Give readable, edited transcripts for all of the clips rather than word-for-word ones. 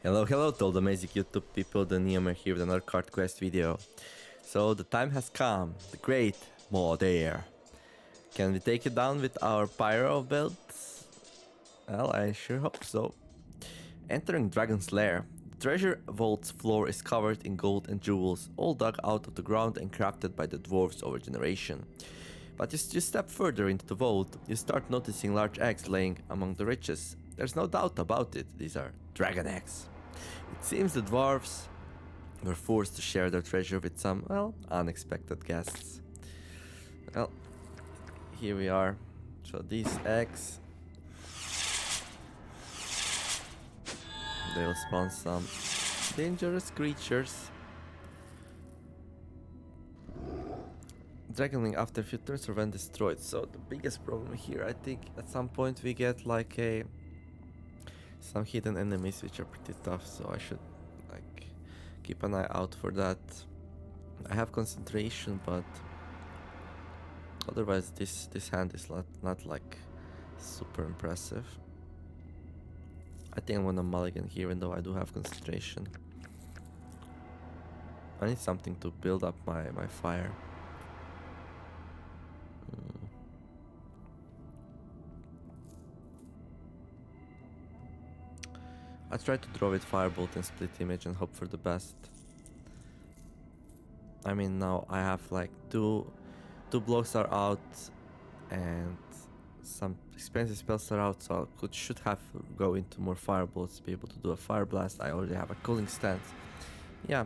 Hello to all the amazing YouTube people, the Neomer here with another card quest video. So the time has come, the great Modair. Can we take it down with our pyro builds? Well, I sure hope so. Entering Dragon's Lair, the treasure vault's floor is covered in gold and jewels, all dug out of the ground and crafted by the dwarves over generation. But as you step further into the vault, you start noticing large eggs laying among the riches. There's no doubt about it, these are dragon eggs. It seems the dwarves were forced to share their treasure with some, well, unexpected guests. Well, here we are. So these eggs, they'll spawn some dangerous creatures. Dragonling after a few turns or when destroyed. So the biggest problem here, I think at some point we get like some hidden enemies which are pretty tough, so I should like keep an eye out for that. I have concentration, but otherwise this hand is not like super impressive. I think I'm gonna mulligan here, even though I do have concentration. I need something to build up my fire. I try to draw with firebolt and split image and hope for the best. I mean, now I have like two blocks are out and some expensive spells are out, so I should have go into more firebolts to be able to do a fire blast. I already have a cooling stance. Yeah,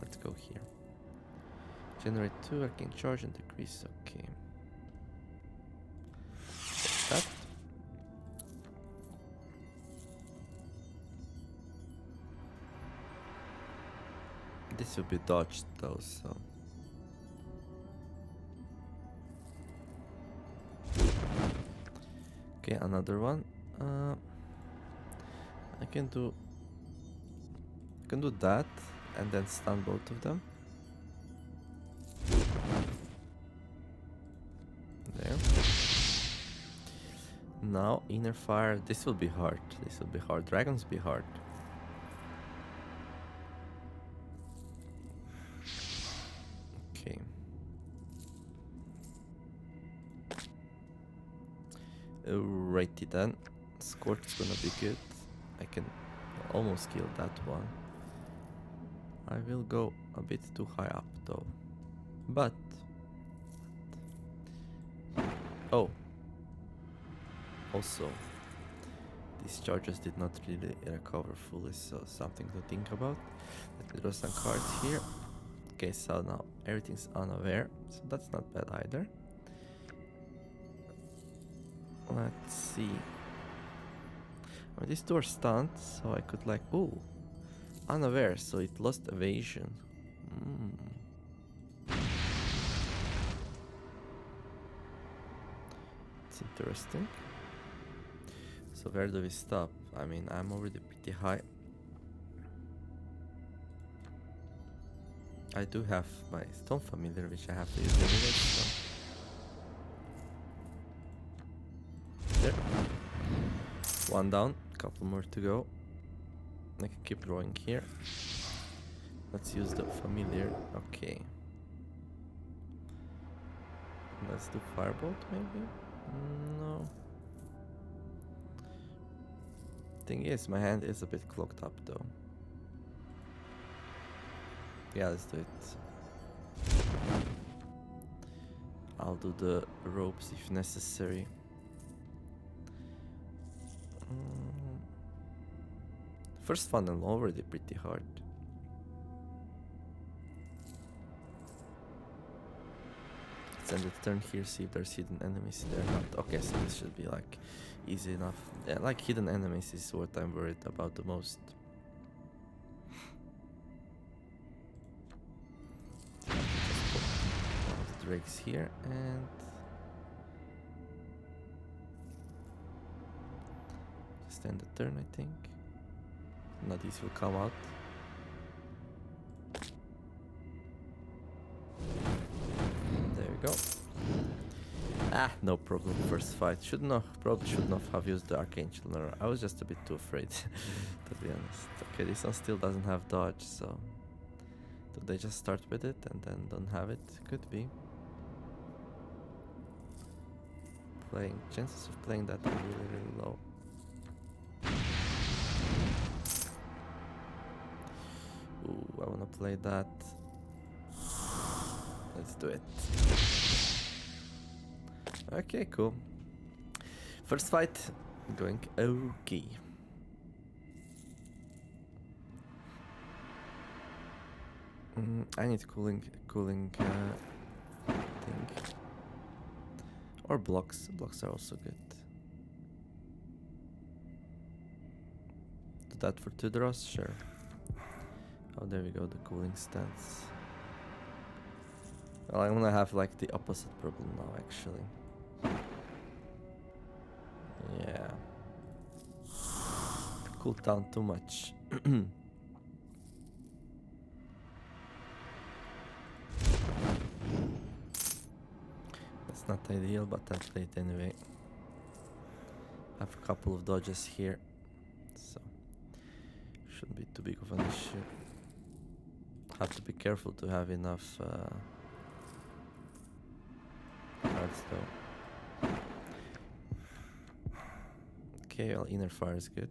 let's go here. Generate 2 arcane charge and decrease. Okay. That. This will be dodged though, so. Okay, another one. I can do that and then stun both of them. There. Now inner fire. This will be hard. This will be hard. Dragons be hard. Okay. Alrighty then. Scorch is gonna be good. I can almost kill that one. I will go a bit too high up though. But oh, also these charges did not really recover fully, so something to think about. Let me draw some cards here. Okay, so now everything's unaware, so that's not bad either. Let's see. I mean, these two are stunned, so I could like, ooh, unaware, so it lost evasion. It's interesting. So where do we stop? I mean, I'm already pretty high. I do have my stone familiar, which I have to use anyway, so. There. One down, couple more to go. I can keep drawing here. Let's use the familiar. Okay. Let's do firebolt maybe? No. Thing is, my hand is a bit clogged up though. Yeah, let's do it. I'll do the ropes if necessary. First one is already pretty hard. Let's end the turn here, see if there's hidden enemies. They're not. Okay, so this should be like easy enough. Yeah, like hidden enemies is what I'm worried about the most. Drakes here and just end the turn, I think. Now these will come out. There we go. Ah, no problem. First fight. Probably should not have used the Arcane Chiller. I was just a bit too afraid, to be honest. Okay, this one still doesn't have dodge, so... Do they just start with it and then don't have it? Could be. Chances of playing that are really, really low. Ooh, I wanna play that. Let's do it. Okay, cool. First fight going okay. I need cooling thing. Or blocks. Blocks are also good. Do that for 2 draws? Sure. Oh, there we go, the cooling stance. Well, I'm gonna have like the opposite problem now, actually. Yeah. Cooled down too much. That's not ideal, but I'll play it anyway. Have a couple of dodges here, so shouldn't be too big of an issue. Have to be careful to have enough cards though. Okay, well, inner fire is good.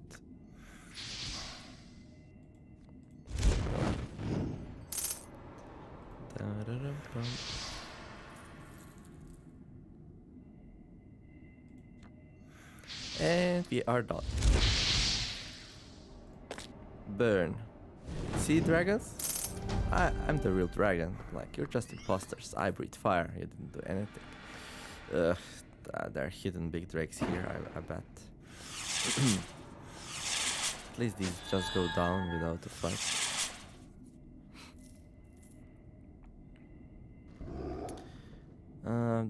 And we are done. Burn. See, dragons? I'm the real dragon. Like, you're just imposters. I breathe fire. You didn't do anything. Ugh, there are hidden big drakes here, I bet. At least these just go down without a fight.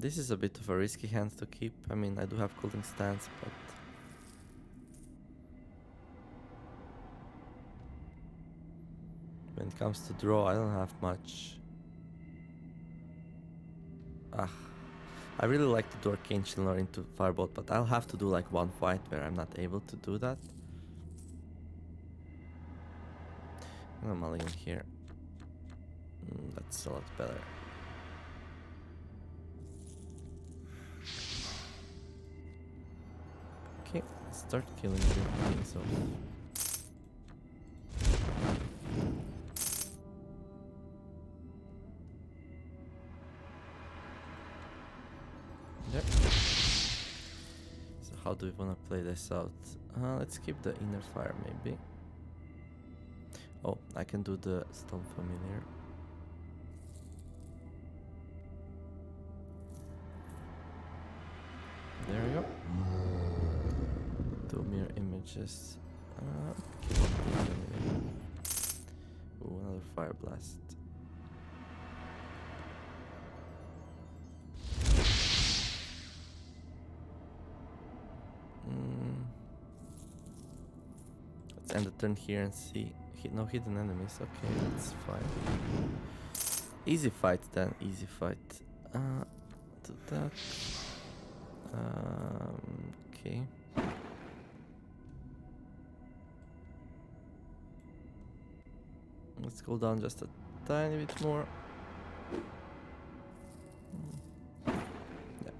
This is a bit of a risky hand to keep. I mean, I do have cooling stance, but... when it comes to draw, I don't have much. I really like to do Arcane Chiller into Firebolt, but I'll have to do like one fight where I'm not able to do that. I'm gonna mulligan here. That's a lot better. Okay, let's start killing the things off. Yep. So how do we want to play this out? Let's keep the inner fire maybe. Oh, I can do the Stone Familiar. There we go. 2 mirror images. Keep on doing anyway. Ooh, another fire blast. Let's end the turn here and see. No hidden enemies. Okay, that's fine. Easy fight then. Easy fight. Do that. Okay. Let's go down just a tiny bit more. Yeah.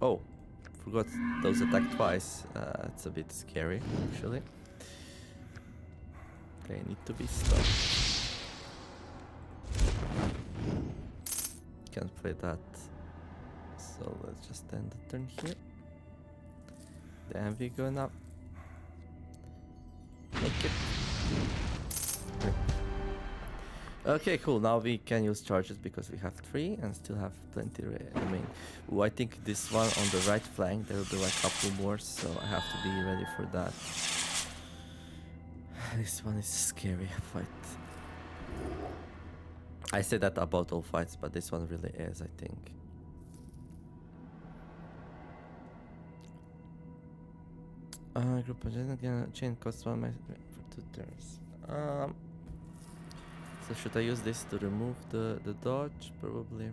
Oh, forgot those attack twice. It's a bit scary, actually. Okay, need to be stopped. Can't play that. So let's just end the turn here. Then we go now. Make it. Okay, cool. Now we can use charges because we have 3 and still have plenty remain. Ooh, I think this one on the right flank, there will be like a couple more, so I have to be ready for that. This one is a scary fight. I say that about all fights, but this one really is, I think. Group agenda chain costs 1 for 2 turns. So should I use this to remove the dodge? Probably.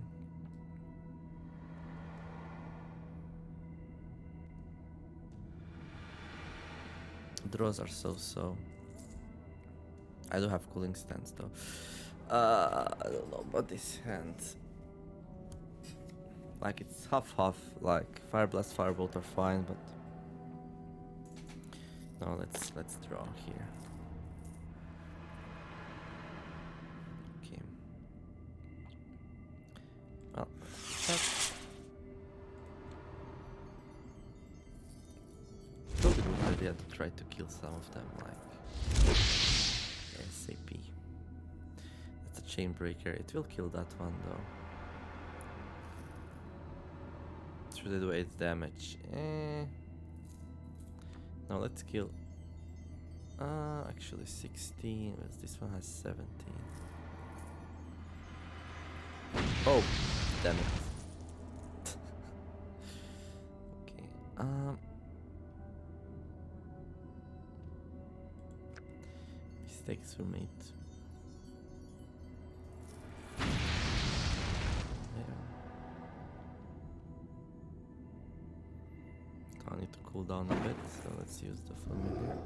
draws are so. I do have cooling stance though. I don't know about this hand. Like it's half. Like Fire Blast, Firebolt are fine, but no. Let's draw here. Okay. Well, that's probably a good idea to try to kill some of them, like SAP. That's a chain breaker. It will kill that one though. Should I do 8 damage? No, let's kill. Actually 16. Whereas this one has 17. Oh, damn it. Okay. Mistakes were made. I need to cool down a bit, so let's use the familiar.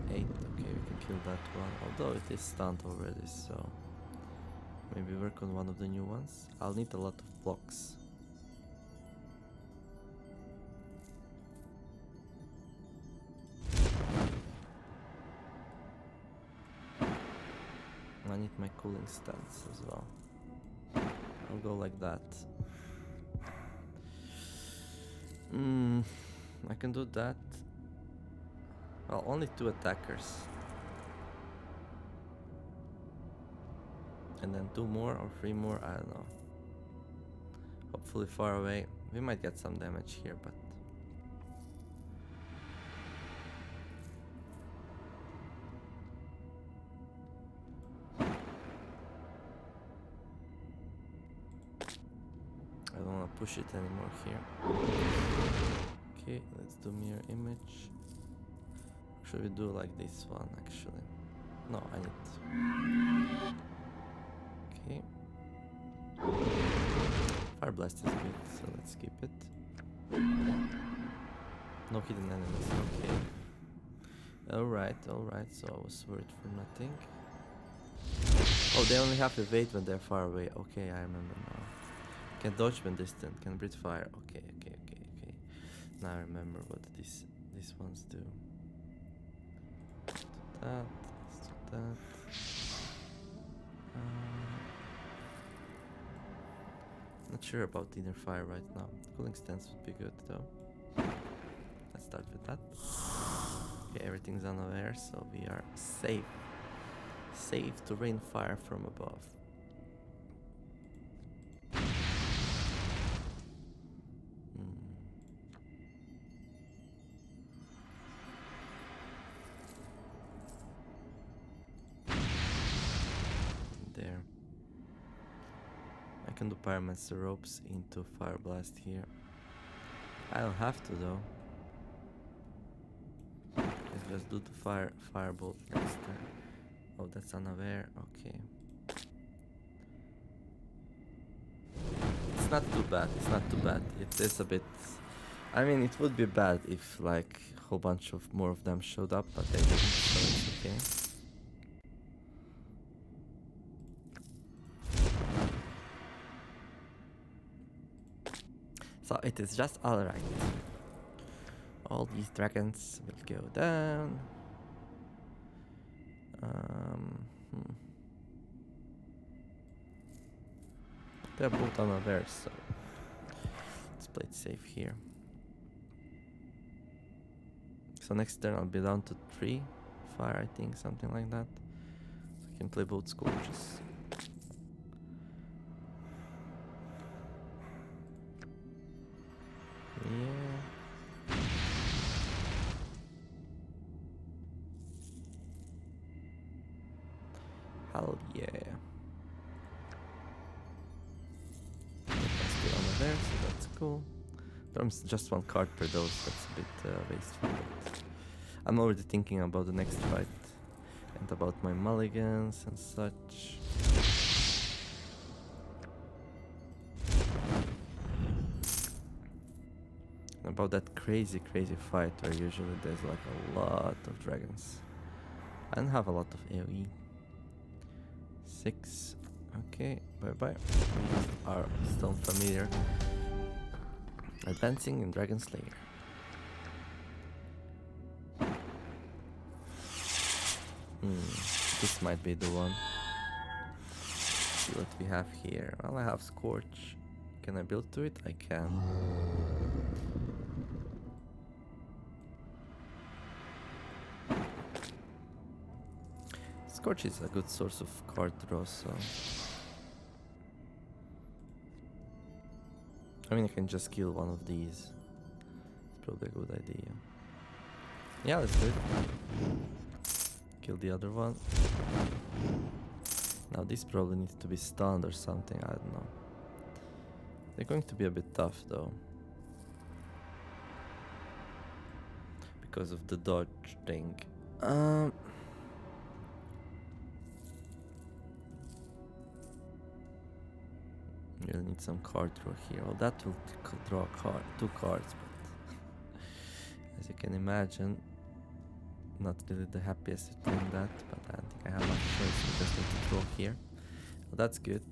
8, okay, we can kill that one, although it is stunned already, so maybe work on one of the new ones. I'll need a lot of blocks. I need my cooling stance as well. I'll go like that. I can do that. Well, only 2 attackers. And then 2 more or 3 more, I don't know. Hopefully far away. We might get some damage here, but... I don't want to push it anymore here. Okay, let's do mirror image. Should we do like this one actually? No, I need. Okay. Fire Blast is good, so let's keep it. No hidden enemies, okay. Alright, so I was worried for nothing. Oh, they only have evade when they're far away. Okay, I remember now. Can dodge when distant, can breathe fire. Okay. Now I remember what these ones do. Let's do that. Not sure about inner fire right now. Cooling stance would be good though. Let's start with that. Okay, everything's unaware, so we are safe. Safe to rain fire from above. There. I can do Pyromancer ropes into Fire Blast here. I don't have to though. Let's just do the firebolt next turn. Oh, that's unaware. Okay. It's not too bad. It is a bit. I mean, it would be bad if like a whole bunch of more of them showed up, but they didn't, so it's okay. So it is just alright. All these dragons will go down. They're both unaware, so let's play it safe here. So next turn I'll be down to 3 fire, I think, something like that. So I can play both scorches. Yeah. Hell yeah. Still on there, so that's cool. There's just 1 card per dose, that's a bit wasteful. But I'm already thinking about the next fight and about my mulligans and such. about that crazy fight where usually there's like a lot of dragons. I don't have a lot of AoE. 6. Okay, bye. We are still familiar. Advancing in Dragon Slayer. This might be the one. See what we have here. Well, I have Scorch. Can I build to it? I can. Scorch is a good source of card draw, so... I mean, I can just kill one of these. It's probably a good idea. Yeah, let's do it. Kill the other one. Now this probably needs to be stunned or something, I don't know. They're going to be a bit tough though. Because of the dodge thing. You'll need some card draw here. Well, that will draw a card, 2 cards, but as you can imagine, not really the happiest at doing that, but I don't think I have much choice. We just need to draw here. Well, that's good.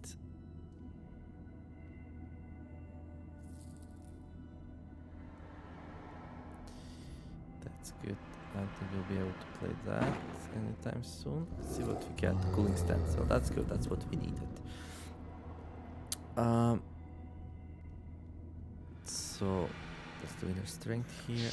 That's good. I don't think we'll be able to play that anytime soon. Let's see what we get. Cooling stance. So that's good. That's what we needed. So let's do inner strength here.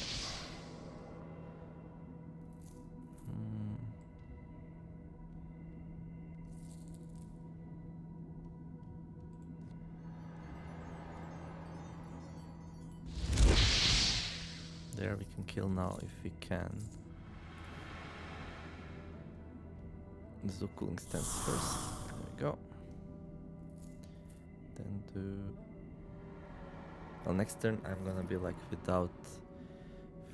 There we can kill now if we can. Let's do cooling stance first. There we go. Then do... Well, next turn I'm gonna be like without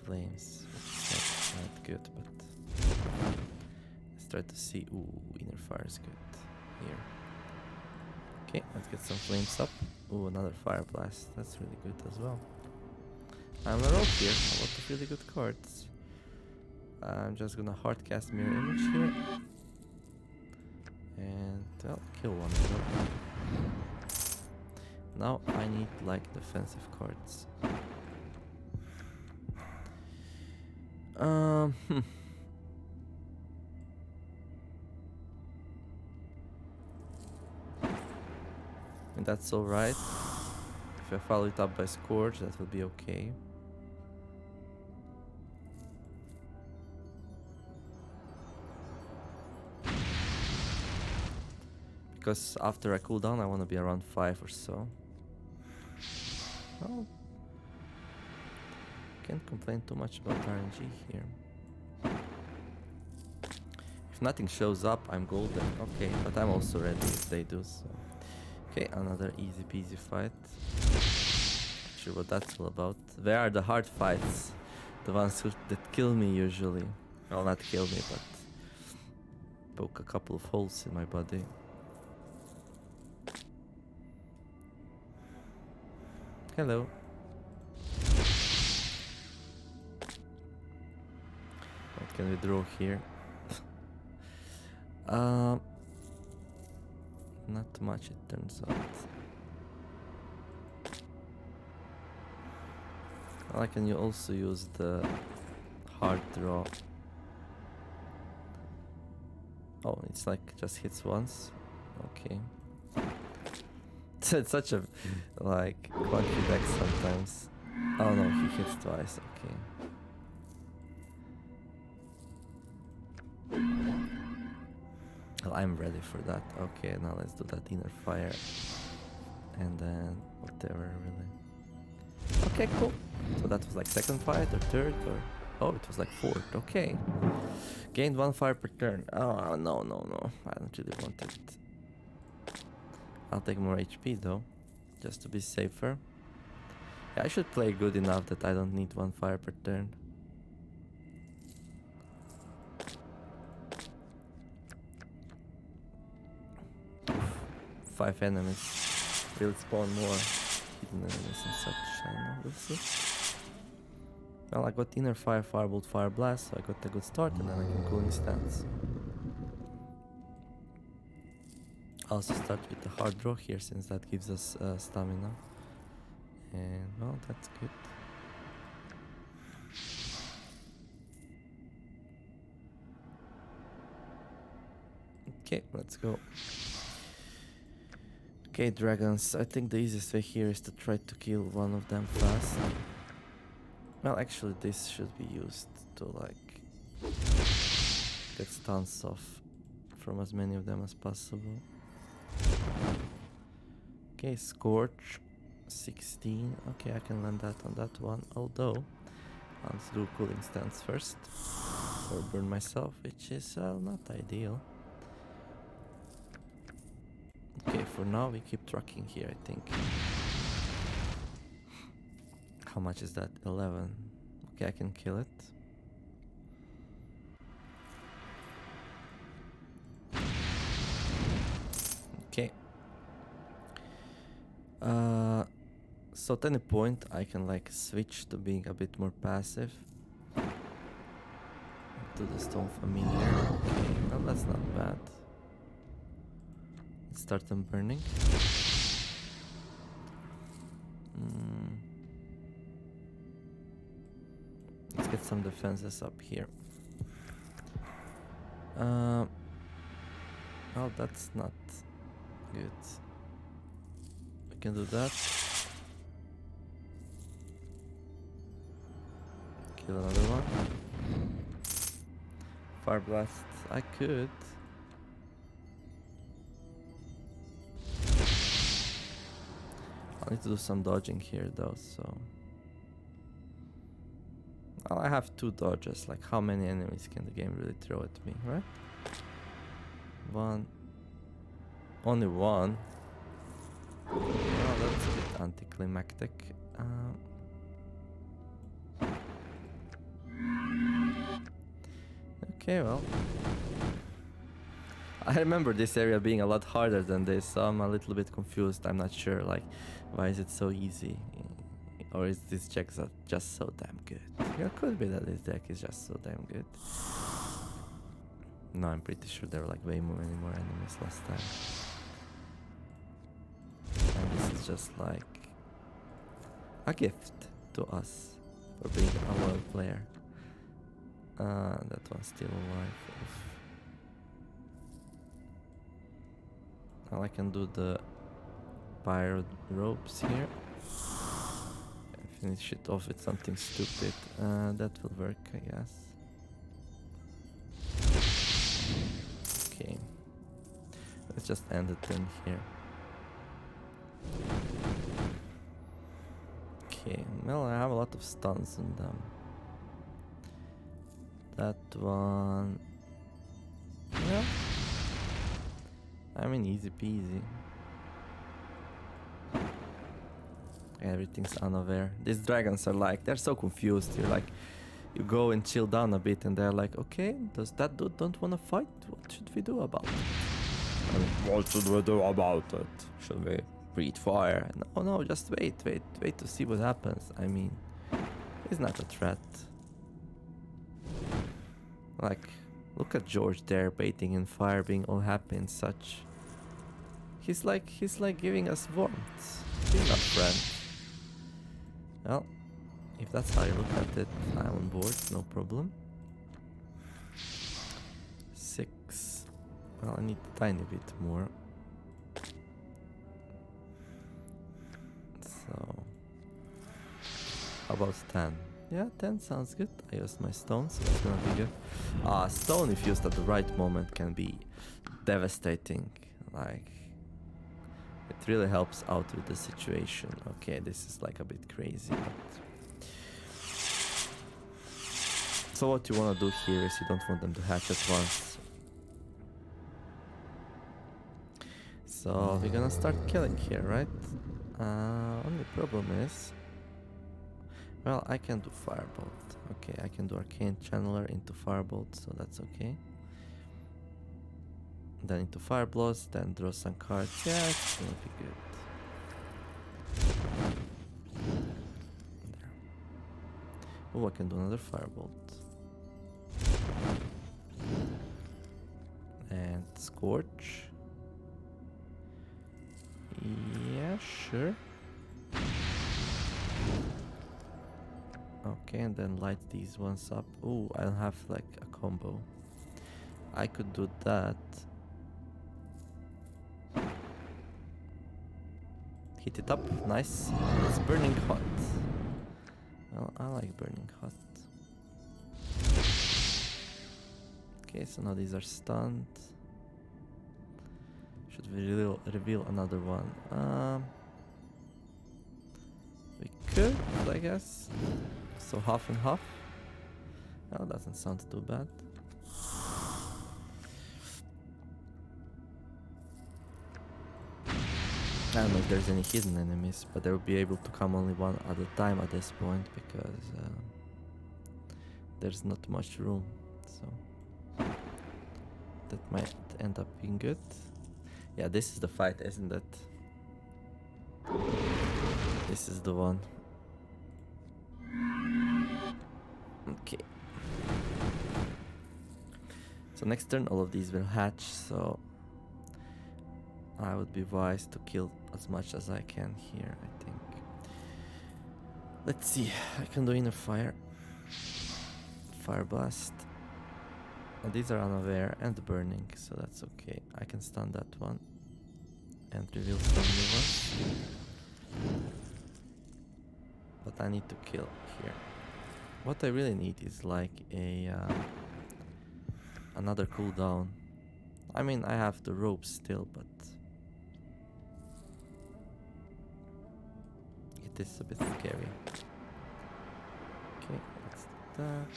flames, which is not good, but let's try to see. Ooh, inner fire is good here. Okay, let's get some flames up. Ooh, another fire blast. That's really good as well. I'm a rogue here. A lot of really good cards. I'm just gonna hard cast mirror image here. And well, kill one of them. Now I need like defensive cards. And that's alright. If I follow it up by Scourge, that will be okay. Because after I cool down, I want to be around 5 or so. Well, can't complain too much about RNG here. If nothing shows up, I'm golden. Okay, but I'm also ready if they do so. Okay, another easy peasy fight. Not sure what that's all about. Where are the hard fights? The ones that kill me usually. Well, not kill me, but poke a couple of holes in my body. Hello. What can we draw here? Not much, it turns out. Well, I can also use the hard draw. Oh, it's like just hits once. Okay. It's such a like quirky deck sometimes. Oh no, he hits twice. Okay. Well, I'm ready for that. Okay, now let's do that inner fire, and then whatever really. Okay, cool. So that was like second fight or third or oh, it was like fourth. Okay. Gained 1 fire per turn. Oh no. I don't really want it. I'll take more HP though, just to be safer. Yeah, I should play good enough that I don't need 1 fire per turn. Oof. 5 enemies. Will spawn more hidden enemies and such. I know, we'll see. Well, I got Inner Fire, Firebolt, Fire Blast, so I got a good start, and then I can Cooling Stance. I'll also start with the hard draw here, since that gives us stamina. And well, that's good. Okay, let's go. Okay, dragons. I think the easiest way here is to try to kill one of them fast. Well, actually, this should be used to like get stuns off from as many of them as possible. Okay, Scorch 16. Okay, I can land that on that one. Although, I'll do Cooling Stance first, or burn myself, which is not ideal. Okay, for now we keep trucking here, I think. How much is that? 11. Okay, I can kill it. Okay. So at any point I can like switch to being a bit more passive. To the Stone Familiar. Okay, well, that's not bad. Let's start them burning. Let's get some defenses up here. Well, that's not good. We can do that. Kill another one. Fire Blast, I could. I need to do some dodging here though, so... Well, I have 2 dodges, like how many enemies can the game really throw at me, right? 1. Only 1. Well, that's a bit anticlimactic. Okay, well. I remember this area being a lot harder than this, so I'm a little bit confused. I'm not sure, like, why is it so easy? Or is this deck just so damn good? Yeah, it could be that this deck is just so damn good. No, I'm pretty sure there were like way many more enemies last time. And this is just like a gift to us for being a loyal player. That one's still alive. Oof. Now I can do the pyro ropes here. And finish it off with something stupid. That will work, I guess. Okay. Let's just end the turn here. Okay, well, I have a lot of stuns on them. That one... Yeah. I mean, easy peasy. Everything's unaware. These dragons are like, they're so confused. You're like, you go and chill down a bit and they're like, okay, does that dude don't want to fight? What should we do about it? I mean, what should we do about it? Should we breathe fire? No, no, just wait to see what happens. I mean, he's not a threat. Like, look at George there, baiting in fire, being all happy and such. He's like giving us warmth. He's not friend. Well, if that's how you look at it, I'm on board, no problem. 6. Well, I need a tiny bit more. So, how about 10? Yeah, 10 sounds good. I used my stone, so that's gonna be good. Stone, if used at the right moment, can be devastating. Like, it really helps out with the situation. Okay, this is like a bit crazy, but... So what you want to do here is you don't want them to hatch at once. So we're gonna start killing here, right? Only problem is... Well, I can do Firebolt. Okay, I can do Arcane Channeler into Firebolt, so that's okay. Then into Fire Blows, then draw some cards. Yeah, it's gonna be good. There. Oh, I can do another firebolt. And Scorch. Yeah, sure. Okay, and then light these ones up. Oh, I don't have like a combo. I could do that. Heat it up, nice. It's burning hot. Well, I like burning hot. Okay, so now these are stunned. Should we reveal another one? We could, I guess. So half and half. Well, doesn't sound too bad. I don't know if there's any hidden enemies, but they will be able to come only one at a time at this point because there's not much room. So that might end up being good. Yeah, this is the fight, isn't it? This is the one. Okay. So next turn all of these will hatch, so I would be wise to kill as much as I can here, I think. Let's see, I can do inner fire. Fire blast. Oh, these are unaware and burning, so that's okay. I can stun that one and reveal some new ones. But I need to kill here. What I really need is like a another cooldown. I mean, I have the ropes still, but it is a bit scary. Okay, let's do that.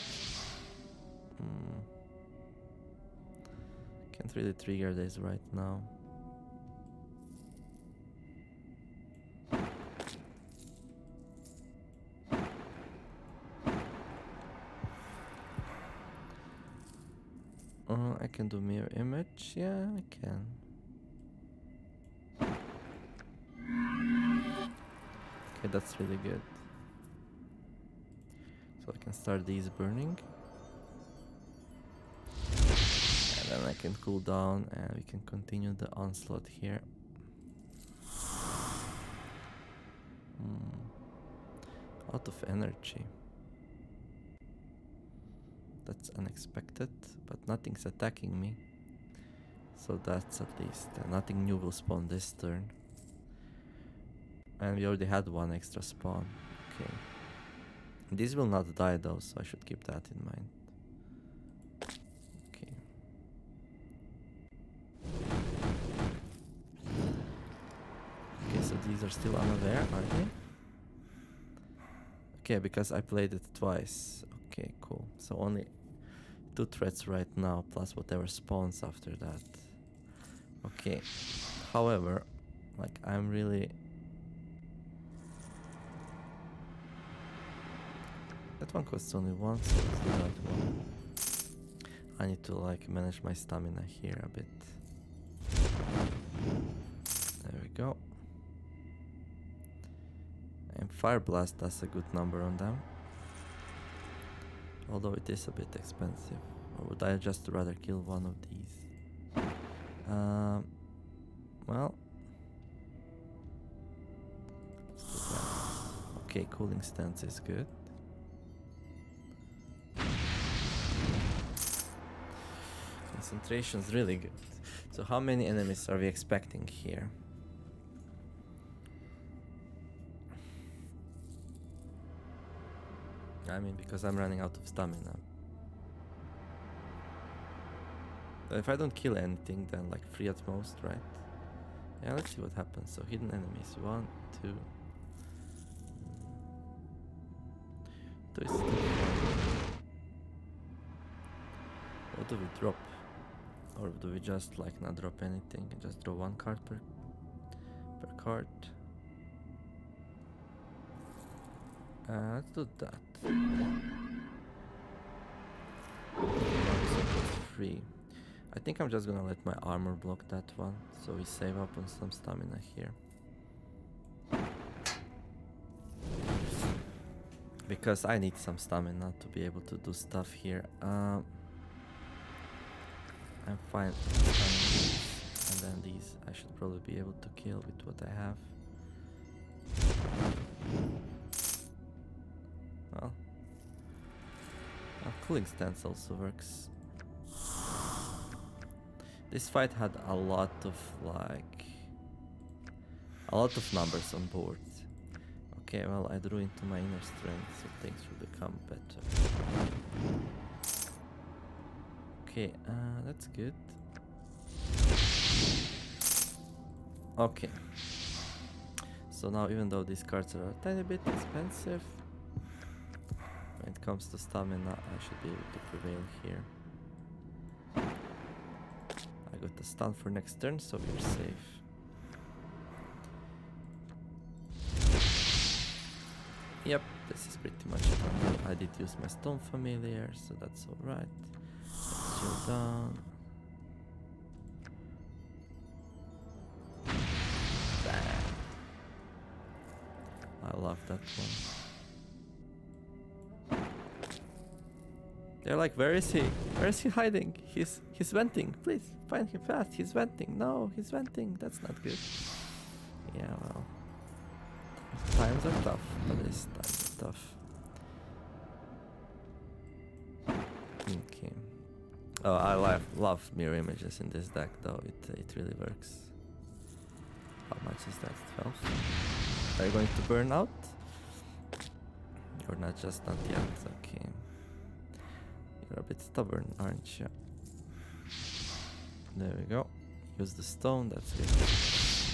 Can't really trigger this right now. I can do mirror image. Yeah, I can. Okay, that's really good. So I can start these burning. And then I can cool down and we can continue the onslaught here. Out of energy. That's unexpected, but nothing's attacking me. So that's at least nothing new will spawn this turn. And we already had one extra spawn. Okay. These will not die though, so I should keep that in mind. Okay. Okay, so these are still unaware, are they? Okay, because I played it twice. Okay, cool. So only 2 threats right now, plus whatever spawns after that. Okay. However, like I'm really... That one costs only 1, so let's do that one. I need to like manage my stamina here a bit. There we go. And Fire Blast does a good number on them. Although it is a bit expensive. Or would I just rather kill one of these? Well... let's do that. Okay, cooling stance is good. Concentration's really good. So how many enemies are we expecting here? I mean, because I'm running out of stamina. But if I don't kill anything, then like 3 at most, right? Yeah, let's see what happens. So hidden enemies, 1, 2. 2 is still fine. What do we drop? Or do we just like not drop anything and just draw 1 card per card? Let's do that. 3. I think I'm just gonna let my armor block that one, so we save up on some stamina here. because I need some stamina to be able to do stuff here. I'm fine. And then these I should probably be able to kill with what I have. Well, cooling stance also works. This fight had a lot of numbers on board. Okay, well, I drew into my inner strength, so things will become better. Okay, that's good. Okay. So now, even though these cards are a tiny bit expensive, when it comes to stamina, I should be able to prevail here. I got the stun for next turn, so we're safe. Yep, this is pretty much done. I did use my stone familiar, so that's alright. Let's chill down. Bam. I love that one. They're like, where is he? Where is he hiding? He's venting. Please find him fast. He's venting. No, he's venting. That's not good. Yeah, well. Times are tough, but these times are tough. Okay. Oh, I love mirror images in this deck, though. It really works. How much is that? 12? Are you going to burn out? You're not just not yet. Okay. You're a bit stubborn, aren't you? There we go. Use the stone. That's good.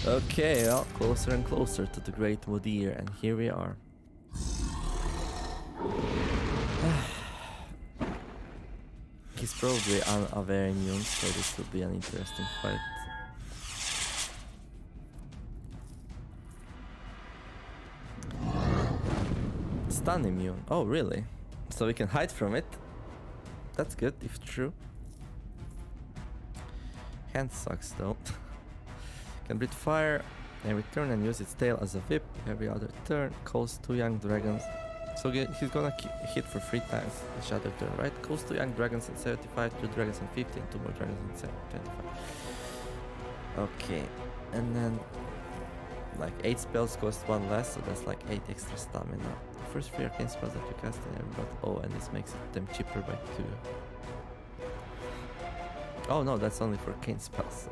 Okay, well, closer and closer to the Great Modir, and here we are. He's probably unaware immune, so this will be an interesting fight. Stun immune. Oh, really? So we can hide from it? That's good, if true. Hand sucks, though. Can breathe fire every turn and use its tail as a whip every other turn. Calls 2 young dragons. So he's gonna hit for 3 times each other turn, right? Calls 2 young dragons at 75, 2 dragons at 50, and 2 more dragons at 25. Okay, and then like 8 spells cost 1 less, so that's like 8 extra stamina. The first 3 arcane spells that you cast in every battle. Oh, and this makes them cheaper by 2. Oh no, that's only for arcane spells.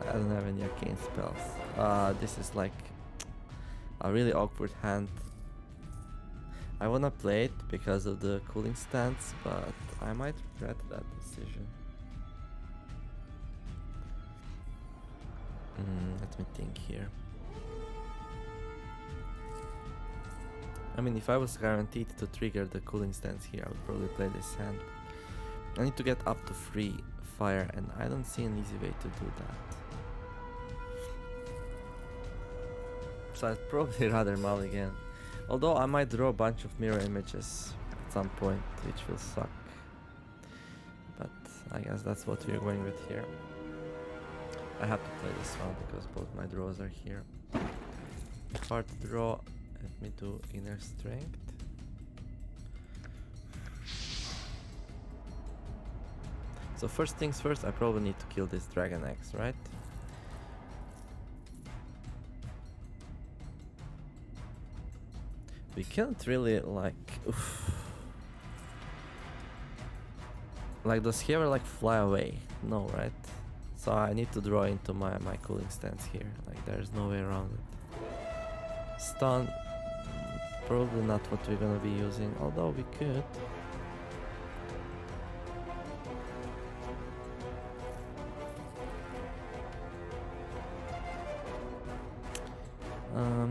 I don't have any arcane spells. This is like a really awkward hand. I wanna play it because of the cooling stance, but I might regret that decision. Let me think here. I mean, if I was guaranteed to trigger the cooling stance here, I would probably play this hand. I need to get up to 3 fire, and I don't see an easy way to do that. So I'd probably rather mulligan. Although I might draw a bunch of mirror images at some point, which will suck. But I guess that's what we're going with here. I have to play this one because both my draws are here. Hard to draw. Let me do inner strength. So first things first, I probably need to kill this Dragon Axe, right? We can't really like... Oof. Like, does he ever like fly away? No, right? So I need to draw into my cooling stance here. Like, there's no way around it. Stun, probably not what we're gonna be using, although we could.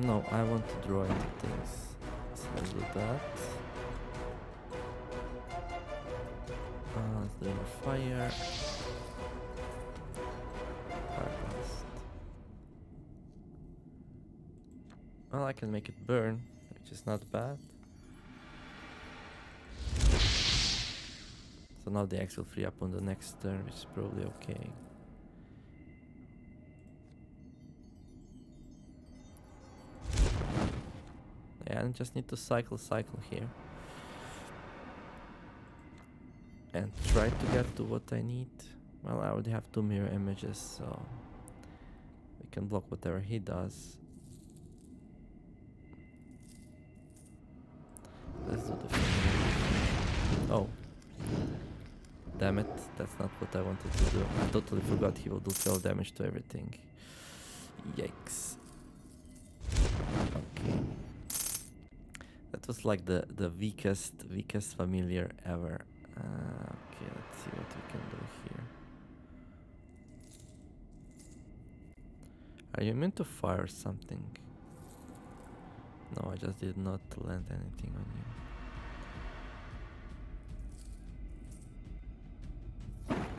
No, I want to draw into things. So let's do that. Let's do more fire. Fire blast. Well, I can make it burn, which is not bad. So now the axe will free up on the next turn, which is probably okay. Yeah, I just need to cycle here. And try to get to what I need. Well, I already have 2 mirror images, so we can block whatever he does. Let's do the thing. Oh. Damn it, that's not what I wanted to do. I totally forgot he will do 12 damage to everything. Yikes. Okay. That was like the weakest familiar ever. Okay, let's see what we can do here. Are you meant to fire something? No, I just did not land anything on you.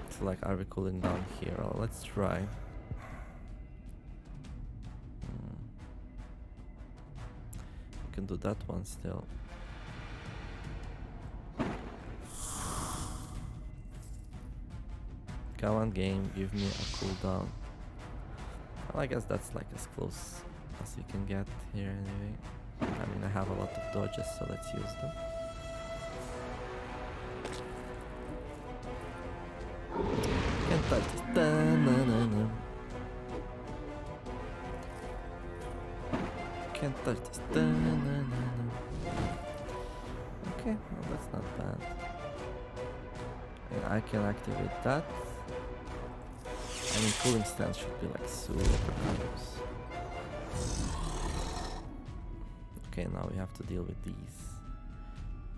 It's like, are we cooling down here? Oh, let's try. We can do that one still. Come on, game, give me a cooldown. Well, I guess that's like as close as we can get here anyway. I mean, I have a lot of dodges, so let's use them. Can't touch this. Da-na-na-na. Can't touch this. Da-na-na-na. Okay, well, that's not bad. And I can activate that. I mean, cooling stance should be like super close. Okay, now we have to deal with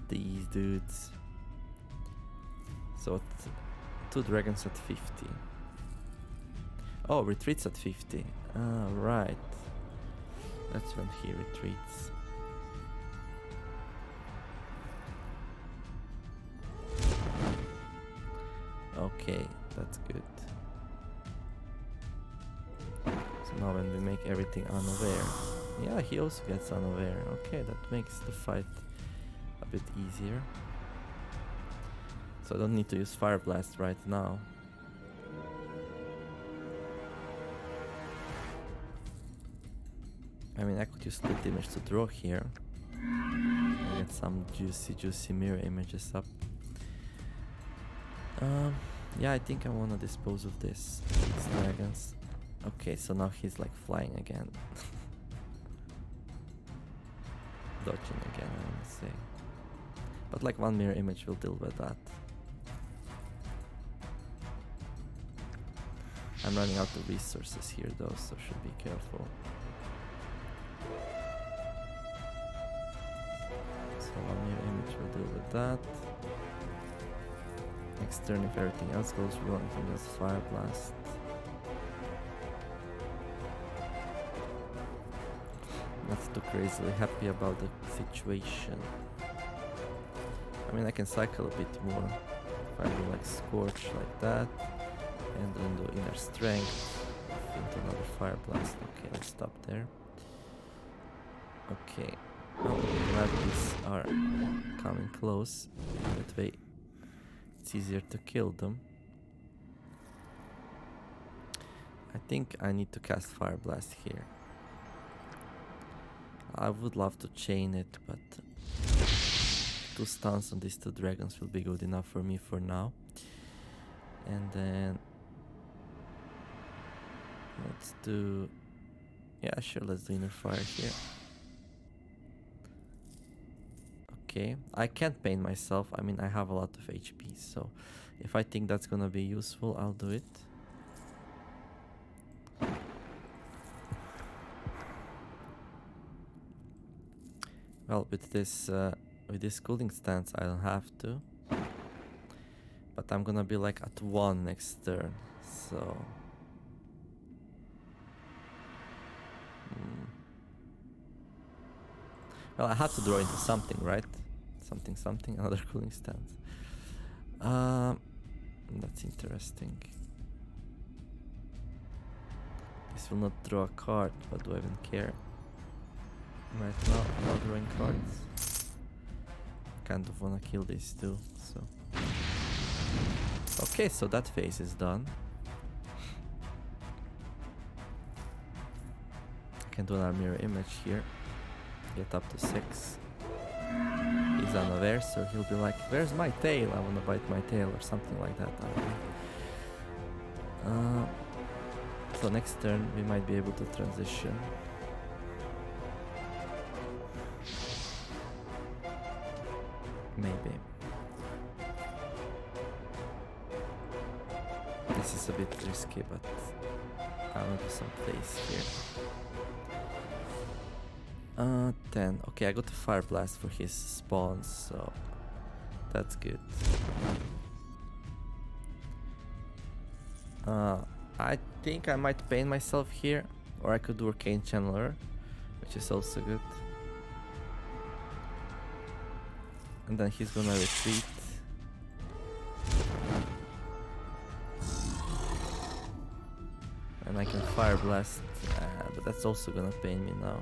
these dudes. So 2 dragons at 50. Oh, retreats at 50. Ah, right. That's when he retreats. Okay, that's good. So now when we make everything unaware. Yeah, he also gets unaware. Okay, that makes the fight a bit easier. So I don't need to use Fire Blast right now. I mean, I could use Split Image to draw here. And get some juicy mirror images up. Yeah, I think I want to dispose of these dragons. Okay, so now he's like flying again. Dodging again, I want to say. But like 1 mirror image will deal with that. I'm running out of resources here though, so should be careful. So 1 mirror image will deal with that. Next turn, if everything else goes wrong, I can just Fire Blast. Not too crazily happy about the situation. I mean, I can cycle a bit more. If I do like Scorch like that, and then do Inner Strength into another Fire Blast. Okay, let's stop there. Okay, well, glad these are coming close. That way it's easier to kill them. I think I need to cast Fire Blast here. I would love to chain it, but 2 stuns on these 2 dragons will be good enough for me for now. And then let's do, yeah, sure, let's do Inner Fire here. Okay, I can't pain myself. I mean, I have a lot of HP, so if I think that's gonna be useful, I'll do it. Well, with this cooling stance, I don't have to. But I'm gonna be like at 1 next turn, so. Well, I have to draw into something, right? Something, another cooling stance. That's interesting. This will not draw a card, but do I even care? Right now, I'm not drawing cards. Kind of wanna kill these 2, so. Okay, so that phase is done. I can do another mirror image here. get up to 6. He's unaware, so he'll be like, "Where's my tail? I wanna bite my tail," or something like that. I don't know. So next turn we might be able to transition. Maybe. This is a bit risky, but I will do some plays here. 10. Okay, I got a Fire Blast for his spawns, so that's good. I think I might pain myself here, or I could do Arcane Channeler, which is also good. And then he's gonna retreat. And I can Fire Blast, but that's also gonna pain me now.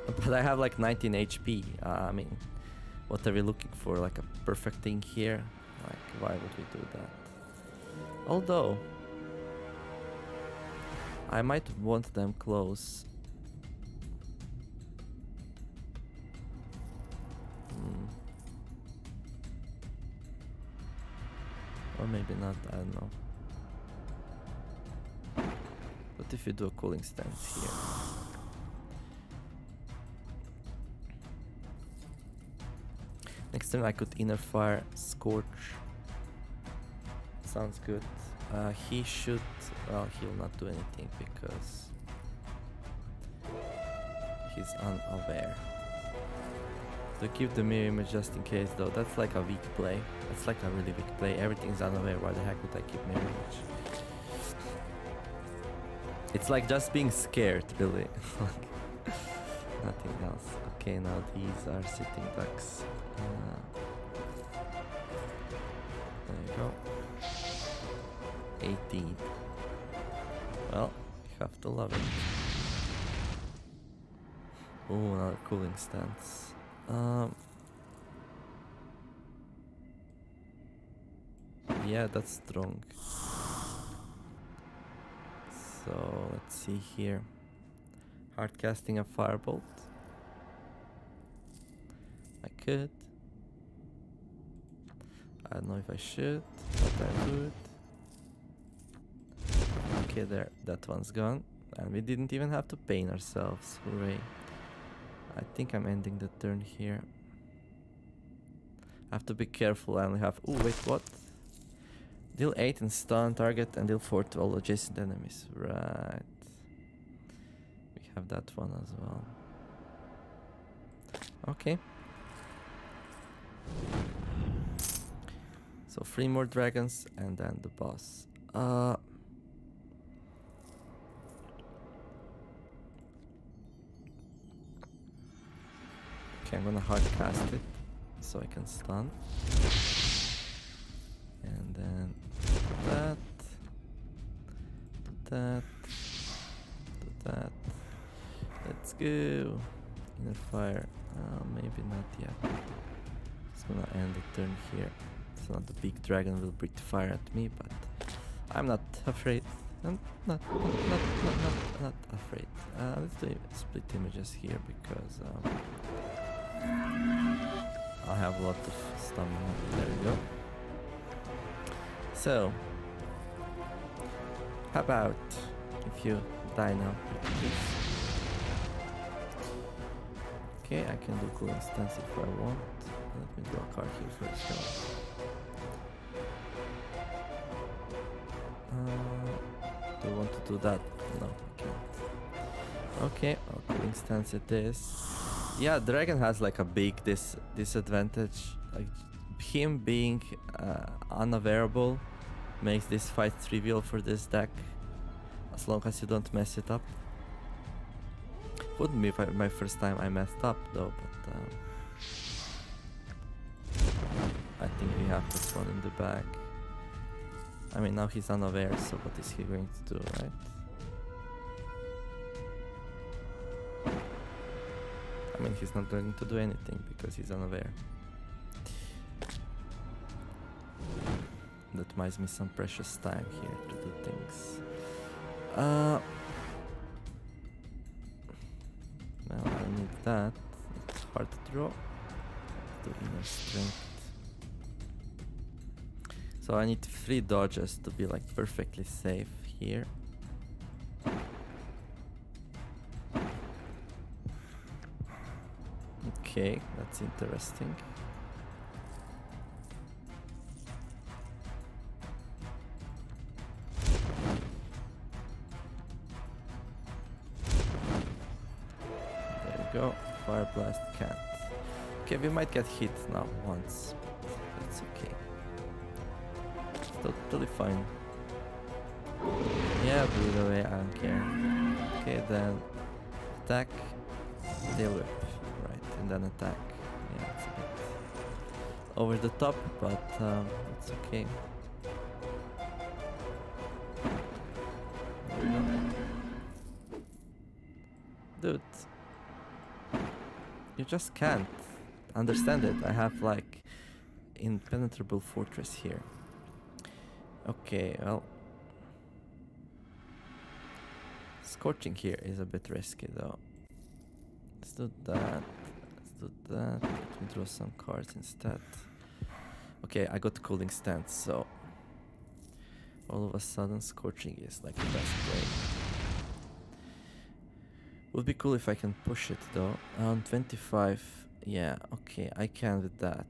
But I have like 19 HP. I mean, what are we looking for? Like a perfect thing here? Like, why would we do that? Although, I might want them close. Or maybe not, I don't know. What if you do a cooling stance here? Next turn I could Inner Fire, Scorch. Sounds good. He should... well, he'll not do anything because he's unaware. To keep the mirror image just in case though, that's like a weak play. That's like a really weak play. Everything's unaware, why the heck would I keep mirror image? It's like just being scared, really. Nothing else. Okay, now these are sitting ducks. There you go. 18. Well, you have to love it. Oh, another cooling stance. Yeah, that's strong. So let's see here. Hard casting a firebolt. I could. I don't know if I should, but I would. Okay, there, that one's gone. And we didn't even have to pain ourselves. Hooray. I think I'm ending the turn here. I have to be careful. I only have... oh, wait, what? Deal 8 and stun target and deal 4 to all adjacent enemies. Right. We have that one as well. Okay. So 3 more dragons and then the boss. Okay, I'm gonna hard cast it so I can stun. And then that, do that, do that. Let's go. Inner Fire. Maybe not yet. Just gonna end the turn here. So the big dragon will breathe fire at me, but I'm not afraid. I'm not afraid. Let's do split images here because I have a lot of stamina. There we go. So, how about if you die now, please? Okay, I can do cooling stance if I want. Let me draw a card here first. Do you want to do that? No, I can't. Okay, cooling stance it is. Yeah, dragon has like a big disadvantage. Like him being unavailable makes this fight trivial for this deck, as long as you don't mess it up. Wouldn't be my first time I messed up though, but I think we have this one in the bag. I mean, now he's unaware, so what is he going to do, right? I mean, he's not going to do anything because he's unaware. That buys me some precious time here to do things. that. It's hard to draw. Do inner strength. So I need 3 dodges to be like perfectly safe here. Okay, that's interesting. There we go. Fire blast can't. Okay, we might get hit now once. That's okay. Totally fine. Yeah, by the way, I don't care. Okay, then attack, tail whip, right, and then attack. Yeah, it's a bit over the top, but it's okay. There we go. Dude, you just can't understand it. I have like impenetrable fortress here. Okay, well, scorching here is a bit risky though. Let's do that. Let's do that. Let me draw some cards instead. Okay, I got cooling stance, so all of a sudden scorching is like the best play. Would be cool if I can push it though. 25. Yeah, okay, I can with that.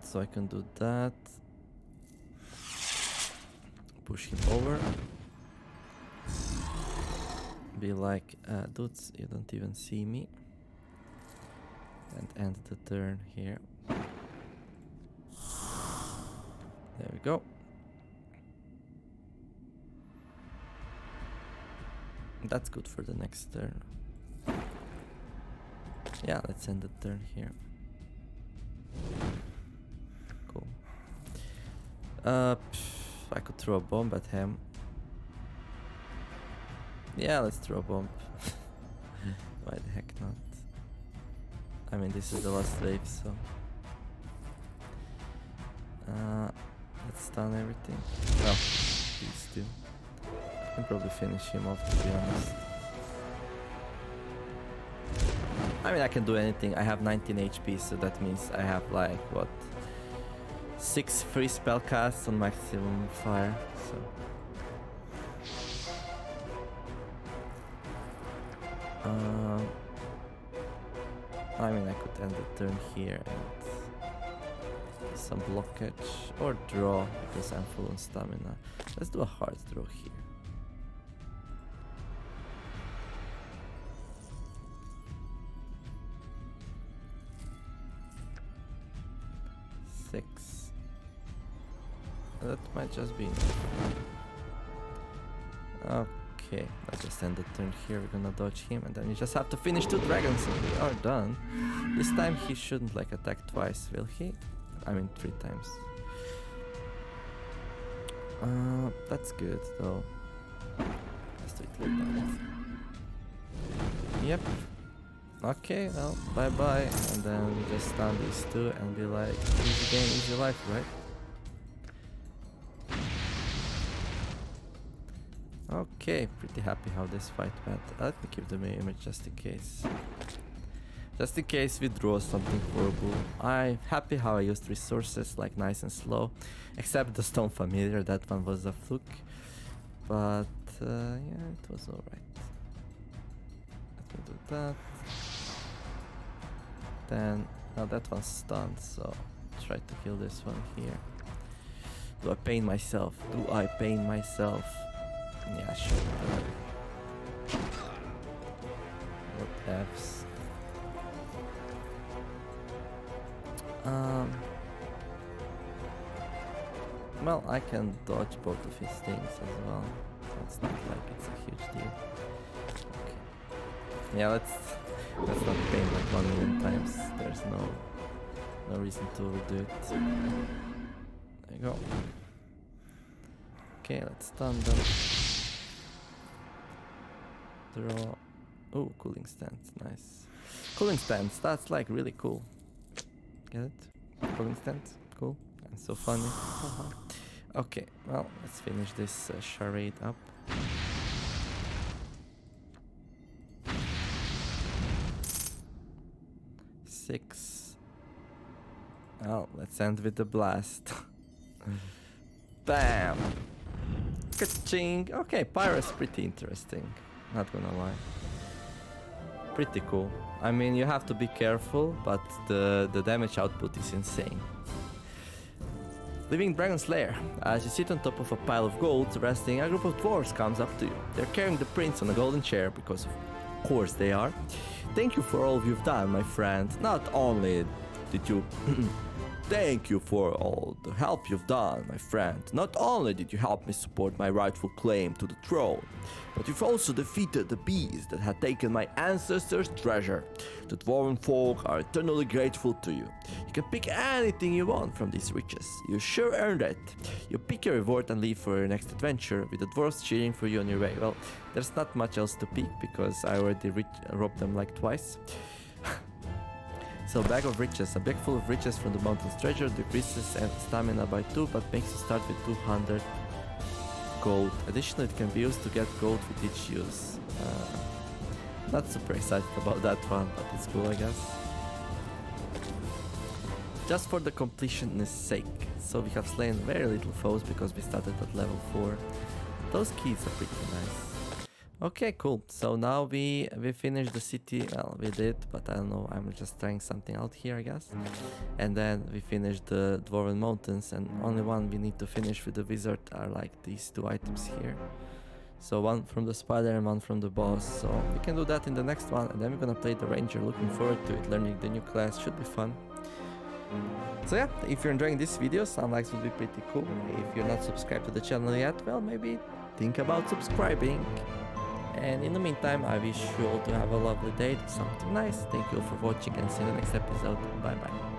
So I can do that. Push him over. Be like, dudes, you don't even see me. And end the turn here. There we go. That's good for the next turn. Yeah, let's end the turn here. Cool. I could throw a bomb at him. Yeah, let's throw a bomb. Why the heck not? I mean, this is the last wave, so... let's stun everything. Well, these two. I can probably finish him off, to be honest. I mean, I can do anything. I have 19 HP, so that means I have like, what? 6 free spell casts on maximum fire, so... I mean, I could end the turn here and do some blockage or draw because I'm full on stamina. Let's do a hard draw here. Six. That might just be enough. Okay, let's just end the turn here. We're gonna dodge him and then we just have to finish 2 dragons and we are done. This time he shouldn't like attack twice, will he? I mean 3 times. That's good though. Let's do it like that. Yep. Okay, well, bye bye. And then we just stun these 2 and be like, easy game, easy life, right? Okay, pretty happy how this fight went. Let me keep the image just in case. Just in case we draw something horrible. I'm happy how I used resources like nice and slow. Except the Stone Familiar, that one was a fluke. But yeah, it was alright. Let me do that. Then, now that one's stunned, so try to kill this one here. Do I pain myself? Do I pain myself? Yeah, sure. What F's? Well, I can dodge both of his things as well, so it's not like it's a huge deal. Okay. Yeah, let's not pain like 1 million times. There's no reason to overdo it. There you go. Okay, let's stun them. Draw. Oh, cooling stance, nice. Cooling stance, that's like really cool. Get it? Cooling stance, cool. And so funny. Okay, well, let's finish this charade up. Six. Well, let's end with the blast. Bam! Ka-ching! Okay, Pyro's pretty interesting. Not gonna lie. Pretty cool. I mean, you have to be careful, but the damage output is insane. Living Dragon's Lair. As you sit on top of a pile of gold, resting, a group of dwarves comes up to you. They're carrying the prince on a golden chair, because of course they are. Thank you for all you've done, my friend. Not only did you... Thank you for all the help you've done, my friend. Not only did you help me support my rightful claim to the throne, but you've also defeated the beast that had taken my ancestors' treasure. The dwarven folk are eternally grateful to you. You can pick anything you want from these riches. You sure earned it. You pick your reward and leave for your next adventure, with the dwarves cheering for you on your way. Well, there's not much else to pick, because I already robbed them like twice. So, bag of riches. A bag full of riches from the mountain's treasure decreases stamina by 2, but makes you start with 200 gold. Additionally, it can be used to get gold with each use. Not super excited about that one, but it's cool, I guess. Just for the completionist sake. So we have slain very little foes because we started at level 4. Those keys are pretty nice. Okay, cool. So now we finished the city. Well, we did, but I don't know. I'm just trying something out here, I guess. And then we finished the Dwarven Mountains, and only one we need to finish with the wizard are like these 2 items here. So one from the spider and one from the boss. So we can do that in the next one, and then we're gonna play the ranger. Looking forward to it. Learning the new class should be fun. So yeah, if you're enjoying this video, some likes would be pretty cool. If you're not subscribed to the channel yet, well, maybe think about subscribing. And in the meantime, I wish you all to have a lovely day, do something nice. Thank you all for watching, and see you in the next episode. Bye bye.